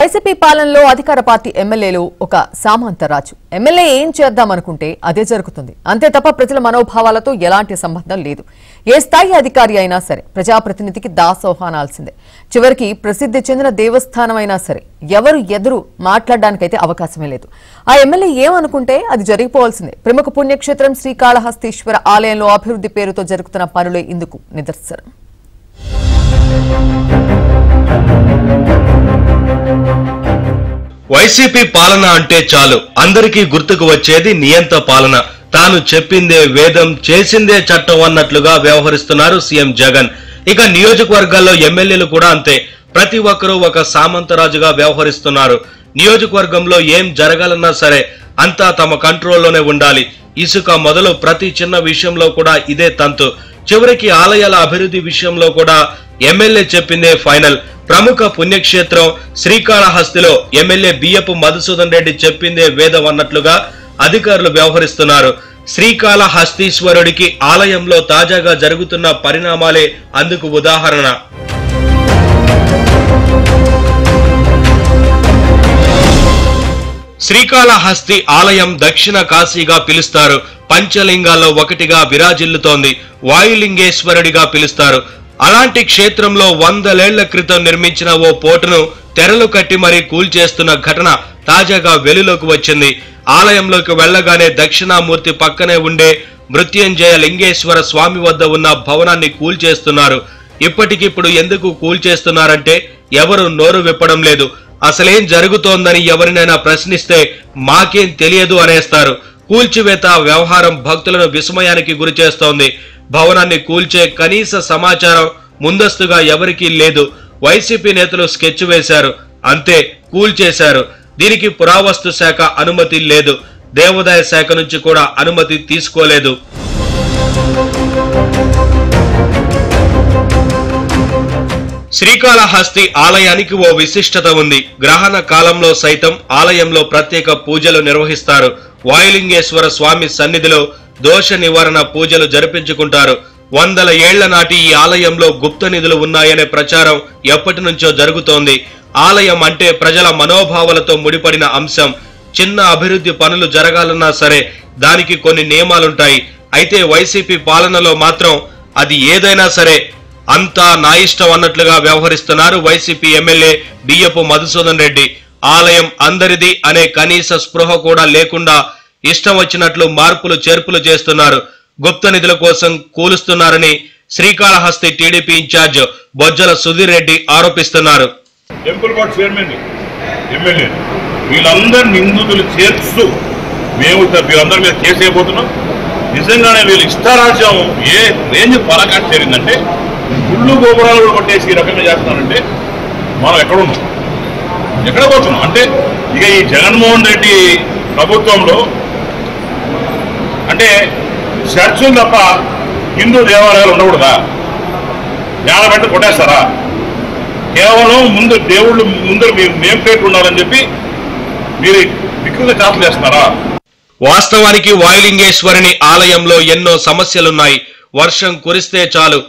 YCP పాలనలో అధికార party ఎమ్మెల్యేలు ఒక సామంతరాజు. ఎమ్మెల్యే ఏం చేద్దామనుకుంటే అదే జరుగుతుంది. అంతే తప్ప ప్రజల మనోభావాలతో ఎలాంటి సంబంధం లేదు. ఏ స్థాయి అధికారి అయినా సరే ప్రజాప్రతినిధికి దాసోహానాల్సిందే. చివరికి ప్రసిద్ధి చెందిన దేవస్థానం అయినా సరే ఎవరు ఎదురు మాట్లాడడానికైతే అవకాశమే లేదు. ఆ ఎమ్మెల్యే ఏమనుకుంటే అది జరిగిపోవాల్సిందే. ప్రముఖ పుణ్యక్షేత్రం శ్రీకాళహస్తీశ్వర ఆలయంలో అభివృద్ధి పేరుతో జరుగుతున్న పనులే ఇందుకు నిదర్శనం. వైసీపీ పాలన అంటే చాలు అందరికీ గుర్తుకు వచ్చేది నియంత పాలన. తాను చెప్పిందే వేదం, చేసిందే చట్టం అన్నట్లుగా వ్యవహరిస్తున్నారు సీఎం జగన్. ఇక నియోజకవర్గాల్లో ఎమ్మెల్యేలు కూడా అంతే. ప్రతి ఒక్కరూ ఒక సామంతరాజుగా వ్యవహరిస్తున్నారు. నియోజకవర్గంలో ఏం జరగాలన్నా సరే అంతా తమ కంట్రోల్లోనే ఉండాలి. ఇసుక మొదలు ప్రతి చిన్న విషయంలో కూడా ఇదే తంతు. చివరికి ఆలయాల అభివృద్ధి విషయంలో కూడా ఎమ్మెల్యే చెప్పిందే ఫైనల్. ప్రముఖ పుణ్యక్షేత్రం శ్రీకాళహస్తిలో ఎమ్మెల్యే బియ్యపు మధుసూదన్ రెడ్డి చెప్పిందే వేదం అన్నట్లుగా అధికారులు వ్యవహరిస్తున్నారు. శ్రీకాళహస్తీశ్వరుడికి ఆలయంలో తాజాగా జరుగుతున్న పరిణామాలే అందుకు ఉదాహరణ. శ్రీకాళహస్తి ఆలయం దక్షిణ కాశీగా పిలుస్తారు. పంచలింగాల్లో ఒకటిగా విరాజిల్లుతోంది. వాయులింగేశ్వరుడిగా పిలుస్తారు. అలాంటి క్షేత్రంలో 100 ఏళ్ల క్రితం నిర్మించిన ఓ పోటును తెరలు కట్టి మరీ కూల్చేస్తున్న ఘటన తాజాగా వెలుగులోకి వచ్చింది. ఆలయంలోకి వెళ్లగానే దక్షిణామూర్తి పక్కనే ఉండే మృత్యుంజయ లింగేశ్వర స్వామి వద్ద ఉన్న భవనాన్ని కూల్చేస్తున్నారు. ఇప్పటికిప్పుడు ఎందుకు కూల్చేస్తున్నారంటే ఎవరు నోరు విప్పడం లేదు. అసలేం జరుగుతోందని ఎవరినైనా ప్రశ్నిస్తే మాకేం తెలియదు అనేస్తారు. కూల్చివేత వ్యవహారం భక్తులను విస్మయానికి గురి చేస్తోంది. భవనాన్ని కూల్చే కనీస సమాచారం ముందస్తుగా ఎవరికీ లేదు. వైసీపీ నేతలు స్కెచ్ వేశారు, అంతే, కూల్చేశారు. దీనికి పురావస్తు శాఖ అనుమతి లేదు. దేవాదాయ శాఖ నుంచి కూడా అనుమతి తీసుకోలేదు. శ్రీకాళహస్తి ఆలయానికి ఓ విశిష్టత ఉంది. గ్రహణ కాలంలో సైతం ఆలయంలో ప్రత్యేక పూజలు నిర్వహిస్తారు. వాయులింగేశ్వర స్వామి సన్నిధిలో దోష నివారణ పూజలు జరిపించుకుంటారు. 100 ఏళ్ల నాటి ఈ ఆలయంలో గుప్త నిధులు ఉన్నాయనే ప్రచారం ఎప్పటి నుంచో జరుగుతోంది. ఆలయం అంటే ప్రజల మనోభావాలతో ముడిపడిన అంశం. చిన్న అభివృద్ధి పనులు జరగాలన్నా సరే దానికి కొన్ని నియమాలుంటాయి. అయితే వైసీపీ పాలనలో మాత్రం అది ఏదైనా సరే అంతా నా ఇష్టం అన్నట్లుగా వ్యవహరిస్తున్నారు వైసీపీ ఎమ్మెల్యే బియ్యపు మధుసూదన్ రెడ్డి. ఆలయం అందరిది అనే కనీస స్పృహ కూడా లేకుండా ఇష్టం వచ్చినట్లు మార్పులు చేర్పులు చేస్తున్నారు. గుప్త నిధుల కోసం కూలుస్తున్నారని శ్రీకాళహస్తి టీడీపీ ఇన్ఛార్జ్ బొజ్జల సుధీర్ రెడ్డి ఆరోపిస్తున్నారు. టెంపుల్ బోర్డు చైర్మన్ ఎమ్మెల్యే వీళ్ళందరూ నిందితులు చేర్చుతూ మేము వీళ్ళందరి మీద కేసు అయిపోతున్నాం. నిజంగానే వీళ్ళు ఇష్టారాజ్యం ఏ రేంజ్ పరాకాష్ట చేరిందంటే గుళ్ళు గోపురాలు కూడా కొట్టేసి ఈ రకంగా చేస్తున్నారంటే మనం ఎక్కడున్నాం, ఎక్కడ పోతున్నాం అంటే ఇక ఈ జగన్మోహన్ రెడ్డి ప్రభుత్వంలో అంటే చర్చులు తప్ప హిందూ దేవాలయాలు ఉండకూడదా? జ్ఞానబెట్టి కొట్టేస్తారా? కేవలం ముందు దేవుళ్ళు ముందు మీరు నేమ్ ప్లేట్ ఉండాలని చెప్పి మీరు వికృత చాట్లు చేస్తున్నారా? వాస్తవానికి వాయులింగేశ్వరుని ఆలయంలో ఎన్నో సమస్యలున్నాయి. వర్షం కురిస్తే చాలు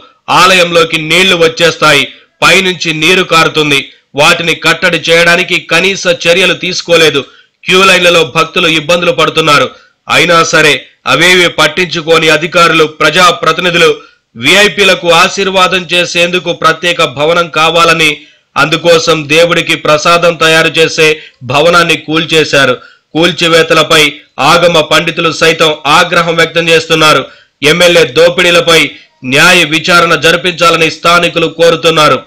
ఆలయంలోకి నీళ్లు వచ్చేస్తాయి. పైనుంచి నీరు కారుతుంది. వాటిని కట్టడి చేయడానికి కనీస చర్యలు తీసుకోలేదు. క్యూ లైన్లలో భక్తులు ఇబ్బందులు పడుతున్నారు. అయినా సరే అవేవి పట్టించుకోని అధికారులు, ప్రజా ప్రతినిధులు విఐపీలకు ఆశీర్వాదం చేసేందుకు ప్రత్యేక భవనం కావాలని, అందుకోసం దేవుడికి ప్రసాదం తయారు చేసే భవనాన్ని కూల్చేశారు. కూల్చివేతలపై ఆగమ పండితులు సైతం ఆగ్రహం వ్యక్తం చేస్తున్నారు. ఎమ్మెల్యే దోపిడీలపై న్యాయ విచారణ జరిపించాలని స్థానికులు కోరుతున్నారు.